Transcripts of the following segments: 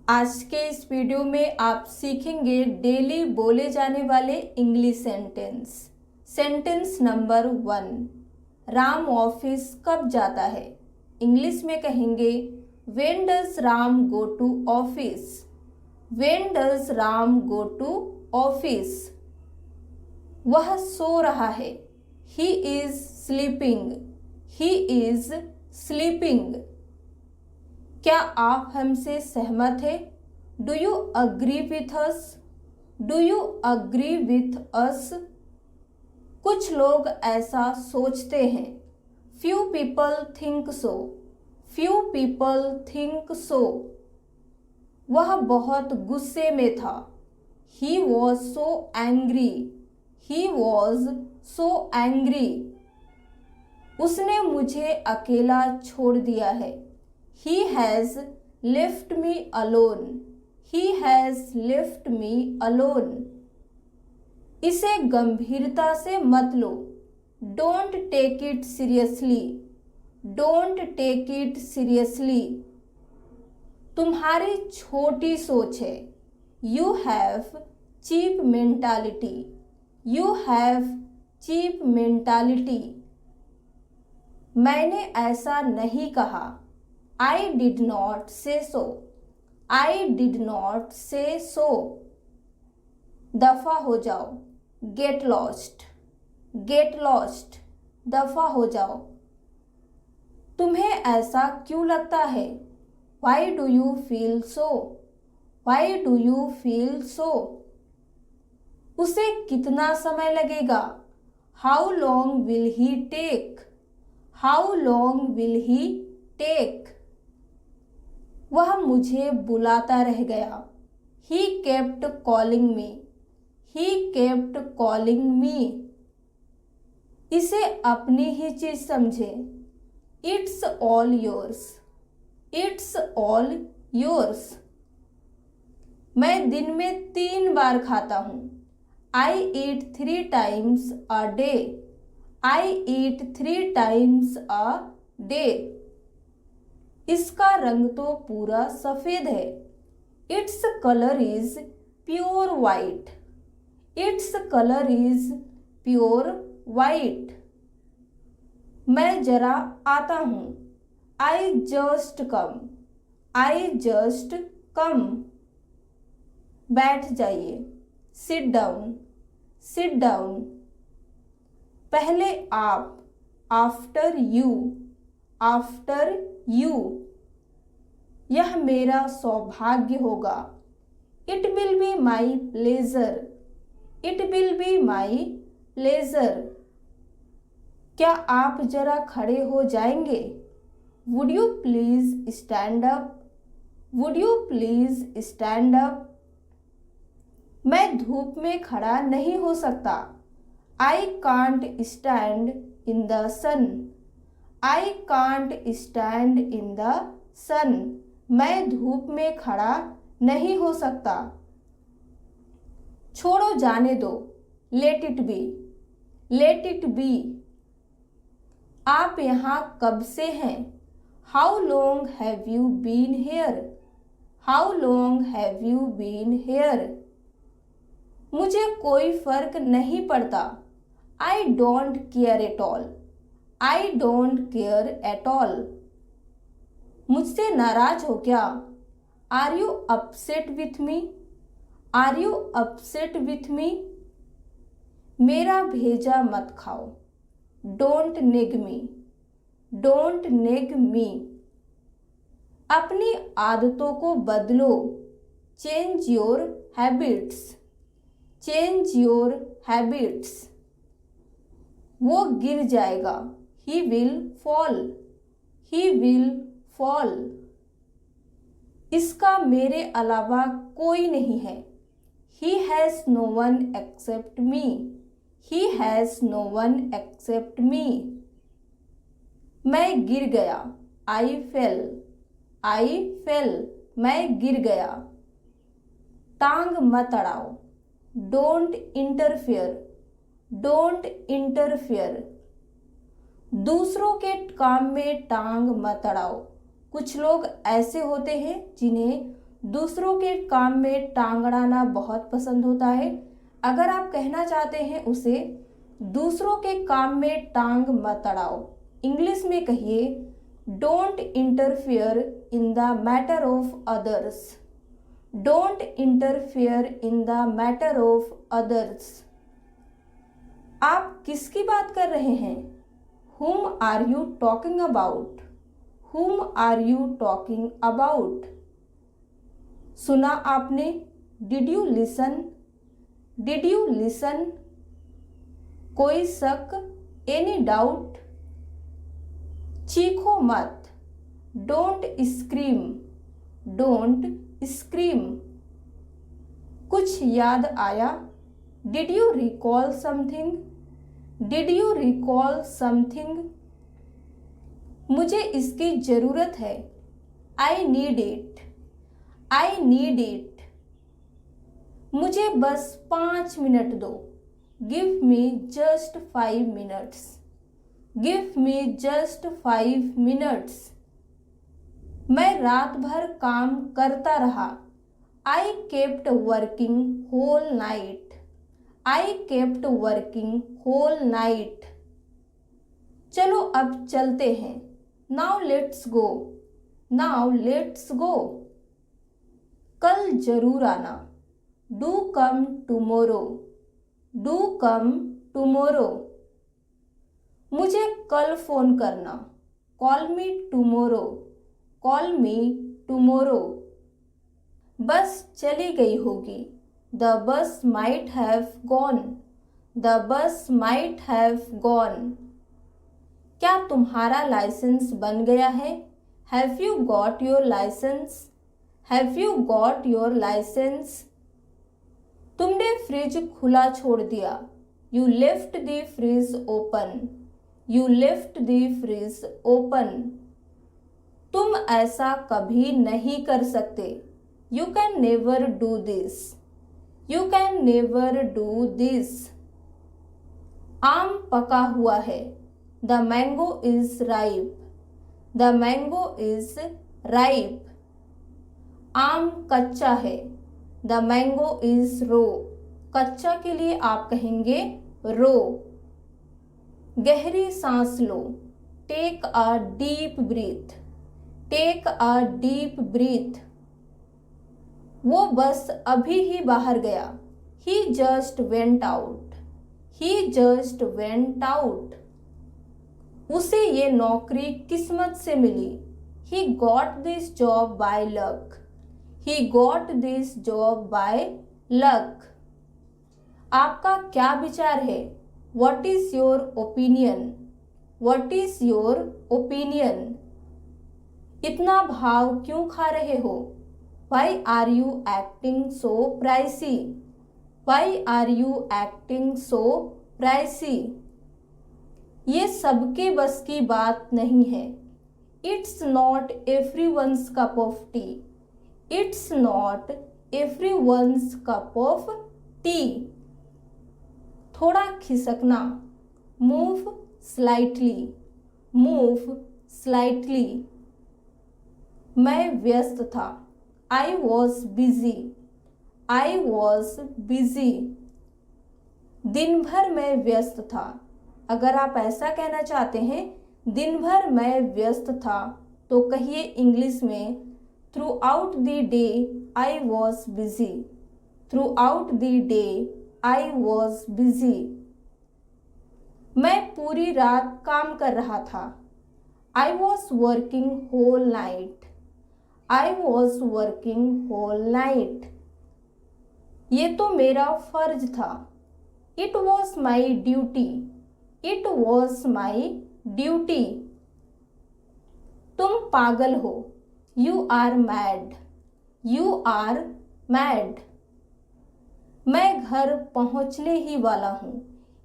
आज के इस वीडियो में आप सीखेंगे डेली बोले जाने वाले English sentence. Sentence number 1, Ram office कब जाता है? इंग्लिश में कहेंगे when does Ram go to office? When does Ram go to office? वह सो रहा है। He is sleeping. He is sleeping. क्या आप हमसे सहमत हैं? Do you agree with us? Do you agree with us? कुछ लोग ऐसा सोचते हैं। Few people think so. Few people think so. वह बहुत गुस्से में था। He was so angry. He was so angry. उसने मुझे अकेला छोड़ दिया है। He has left me alone. He has left me alone. इसे गंभीरता से मत लो। Don't take it seriously. Don't take it seriously. तुम्हारी छोटी सोच है। You have cheap mentality. You have cheap mentality. मैंने ऐसा नहीं कहा। I did not say so. I did not say so. दफा हो जाओ। Get lost. Get lost. दफा हो जाओ। तुम्हें ऐसा क्यों लगता है? Why do you feel so? Why do you feel so? उसे कितना समय लगेगा? How long will he take? How long will he take? वह मुझे बुलाता रह गया। He kept calling me. He kept calling me. इसे अपनी ही चीज समझे। It's all yours. It's all yours. मैं दिन में 3 बार खाता हूँ। I eat 3 times a day. I eat 3 times a day. इसका रंग तो पूरा सफेद है। Its colour is pure white. Its colour is pure white. मैं जरा आता हूँ। I just come. I just come. बैठ जाइए। Sit down. Sit down. पहले आप। After you. After you. यह मेरा सौभाग्य होगा। It will be my pleasure. It will be my pleasure. क्या आप जरा खड़े हो जाएंगे? Would you please stand up? Would you please stand up? मैं धूप में खड़ा नहीं हो सकता। I can't stand in the sun. I can't stand in the sun. मैं धूप में खड़ा नहीं हो सकता। छोड़ो जाने दो। Let it be. Let it be. आप यहाँ कब से हैं? How long have you been here? How long have you been here? मुझे कोई फर्क नहीं पड़ता। I don't care at all. I don't care at all. मुझसे नाराज हो क्या? Are you upset with me? Are you upset with me? मेरा भेजा मत खाओ। Don't nag me. Don't nag me. अपनी आदतों को बदलो। Change your habits. Change your habits. वो गिर जाएगा। He will fall. He will fall. इसका मेरे अलावा कोई नहीं है। He has no one except me. He has no one except me. मैं गिर गया। I fell. I fell. मैं गिर गया। टांग मत अड़ाओ। Don't interfere. Don't interfere. दूसरों के काम में टांग मत अड़ाओ। कुछ लोग ऐसे होते हैं जिन्हें दूसरों के काम में टांग अड़ाना बहुत पसंद होता है। अगर आप कहना चाहते हैं उसे दूसरों के काम में टांग मत अड़ाओ, इंग्लिश में कहिए don't interfere in the matter of others. Don't interfere in the matter of others. आप किसकी बात कर रहे हैं? Whom are you talking about? Whom are you talking about? सुना आपने? Did you listen? Did you listen? कोई शक? Any doubt? चीखो मत। Don't scream. Don't scream. कुछ याद आया? Did you recall something? Did you recall something? मुझे इसकी ज़रूरत है। I need it. I need it. मुझे बस 5 मिनट दो। Give me just 5 minutes. Give me just 5 minutes. मैं रात भर काम करता रहा। I kept working whole night. I kept working whole night. चलो अब चलते हैं। Now let's go. Now let's go. कल जरूर आना। Do come tomorrow. Do come tomorrow. मुझे कल फोन करना। Call me tomorrow. Call me tomorrow. बस चली गई होगी। The bus might have gone. The bus might have gone. क्या तुम्हारा लाइसेंस बन गया है? Have you got your license? Have you got your license? तुमने फ्रिज खुला छोड़ दिया। You left the fridge open. You left the fridge open. तुम ऐसा कभी नहीं कर सकते। You can never do this. You can never do this. आम पका हुआ है। The mango is ripe. The mango is ripe. आम कच्चा है। The mango is raw. कच्चा के लिए आप कहेंगे raw. गहरी सांस लो। Take a deep breath. Take a deep breath. वो बस अभी ही बाहर गया। He just went out. He just went out. उसे ये नौकरी किस्मत से मिली। He got this job by luck. He got this job by luck. आपका क्या विचार है? What is your opinion? What is your opinion? इतना भाव क्यों खा रहे हो? Why are you acting so pricey? Why are you acting so pricey? ये सबके बस की बात नहीं है। It's not everyone's cup of tea. It's not everyone's cup of tea. थोड़ा खिसकना। Move slightly. Move slightly. मैं व्यस्त था। I was busy. I was busy. दिन भर मैं व्यस्त था। अगर आप ऐसा कहना चाहते हैं दिन भर मैं व्यस्त था तो कहिए इंग्लिश में Throughout the day I was busy. Throughout the day I was busy. मैं पूरी रात काम कर रहा था। I was working whole night. I was working whole night. ये तो मेरा फर्ज था। It was my duty. It was my duty. तुम पागल हो। You are mad. You are mad. मैं घर पहुंचने ही वाला हूँ,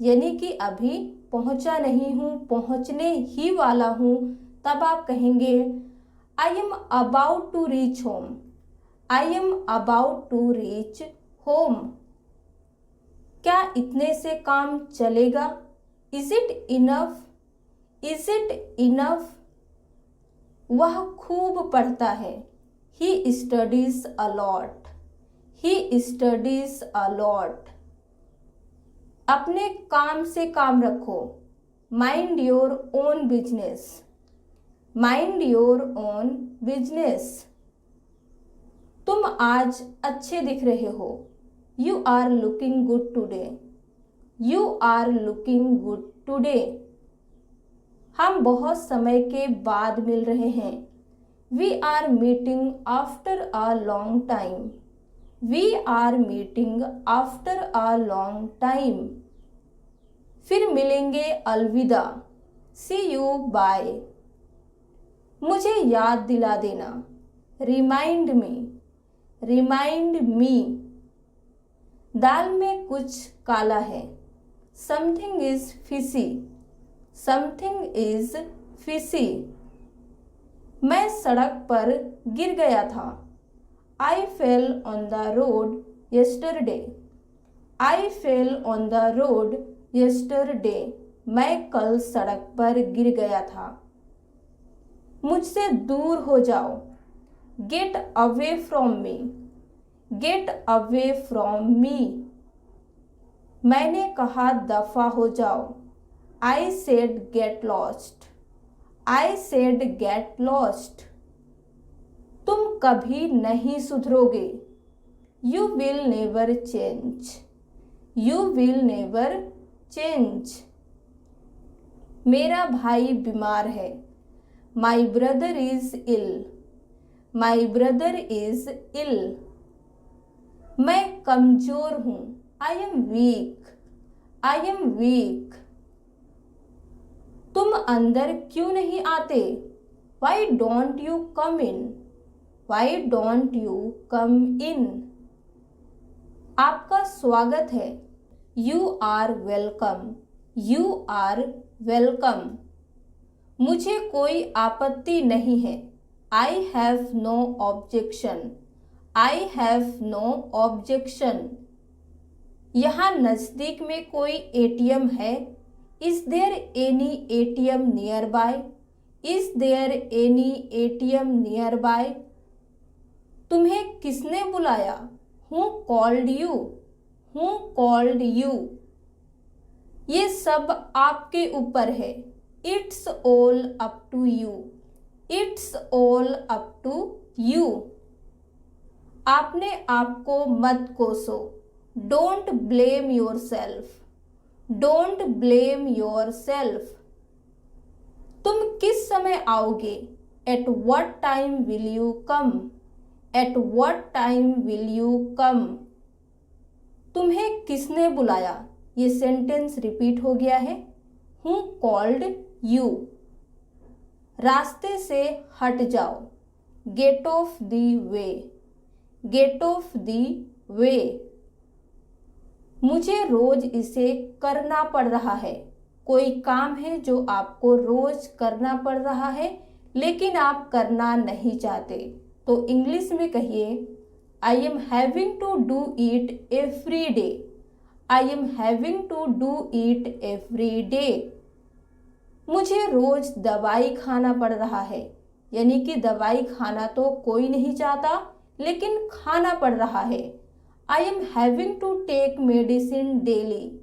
यानी कि अभी पहुंचा नहीं हूँ, पहुंचने ही वाला हूँ। तब आप कहेंगे I am about to reach home. I am about to reach home. क्या इतने से काम चलेगा? Is it enough? Is it enough? वह खूब पढ़ता है। He studies a lot, he studies a lot. अपने काम से काम रखो, mind your own business, mind your own business. तुम आज अच्छे दिख रहे हो, you are looking good today, you are looking good today. हम बहुत समय के बाद मिल रहे हैं, we are meeting after a long time, we are meeting after a long time. फिर मिलेंगे, अलविदा, सी यू बाय। मुझे याद दिला देना, रिमाइंड मी, रिमाइंड मी। दाल में कुछ काला है, something is fishy, something is fishy. मैं सड़क पर गिर गया था, I fell on the road yesterday, I fell on the road yesterday. मैं कल सड़क पर गिर गया था। मुझसे दूर हो जाओ, get away from me, get away from me. मैंने कहा दफा हो जाओ, I said get lost, I said get lost. तुम कभी नहीं सुधरोगे, you will never change, you will never change. मेरा भाई बीमार है, my brother is ill, my brother is ill. मैं कमजोर हूँ, I am weak, I am weak. तुम अंदर क्यों नहीं आते, why don't you come in, why don't you come in. आपका स्वागत है, you are welcome, you are welcome. मुझे कोई आपत्ति नहीं है, I have no objection, I have no objection. यहाँ नज़दीक में कोई एटीएम है, is there any ATM nearby, is there any ATM nearby. तुम्हें किसने बुलाया, who called you, who called you. ये सब आपके ऊपर है, it's all up to you, it's all up to you. आपने आपको मत कोसो, don't blame your self, don't blame your self. तुम किस समय आओगे, at what time will you come, at what time will you come. तुम्हें किसने बुलाया, ये सेंटेंस रिपीट हो गया है, हु कॉल्ड यू। रास्ते से हट जाओ, get off the way, get off the way. मुझे रोज इसे करना पड़ रहा है, कोई काम है जो आपको रोज करना पड़ रहा है लेकिन आप करना नहीं चाहते, तो इंग्लिश में कहिए, I am having to do it every day, I am having to do it every day. मुझे रोज दवाई खाना पड़ रहा है, यानी कि दवाई खाना तो कोई नहीं चाहता लेकिन खाना पड़ रहा है। I am having to take medicine daily,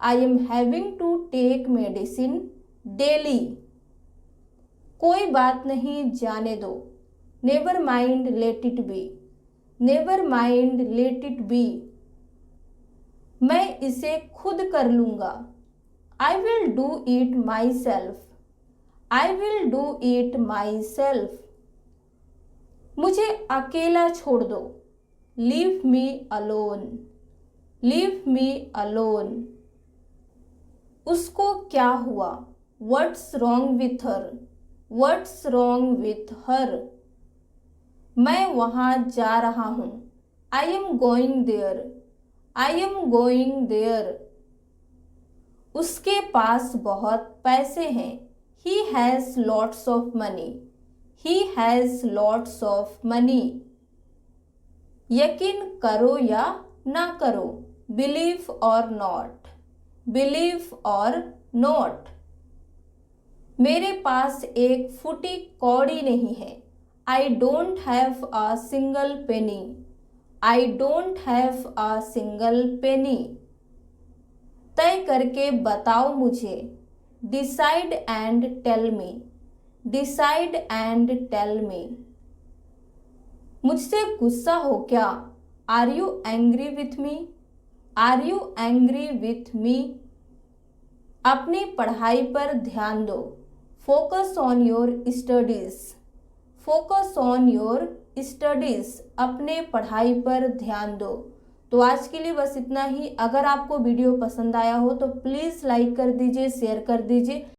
I am having to take medicine daily. कोई बात नहीं, जाने दो, never mind let it be, never mind let it be. मैं इसे खुद कर लूँगा, I will do it myself, I will do it myself. मुझे अकेला छोड़ दो, leave me alone, leave me alone. उसको क्या हुआ, what's wrong with her, what's wrong with हर। मैं वहाँ जा रहा हूँ, I am going there, I am going there. उसके पास बहुत पैसे हैं, he has lots of money, he has lots of money. यकीन करो या ना करो, बिलीव और नॉट, बिलीव और नॉट। मेरे पास एक फूटी कौड़ी नहीं है, I don't have a single penny. I don't have a single penny. तय करके बताओ मुझे। Decide and tell me. Decide and tell me. मुझसे गुस्सा हो क्या? Are you angry with me? Are you angry with me? अपनी पढ़ाई पर ध्यान दो। Focus on your studies. Focus on your studies. अपने पढ़ाई पर ध्यान दो। तो आज के लिए बस इतना ही। अगर आपको वीडियो पसंद आया हो तो प्लीज़ लाइक कर दीजिए, शेयर कर दीजिए।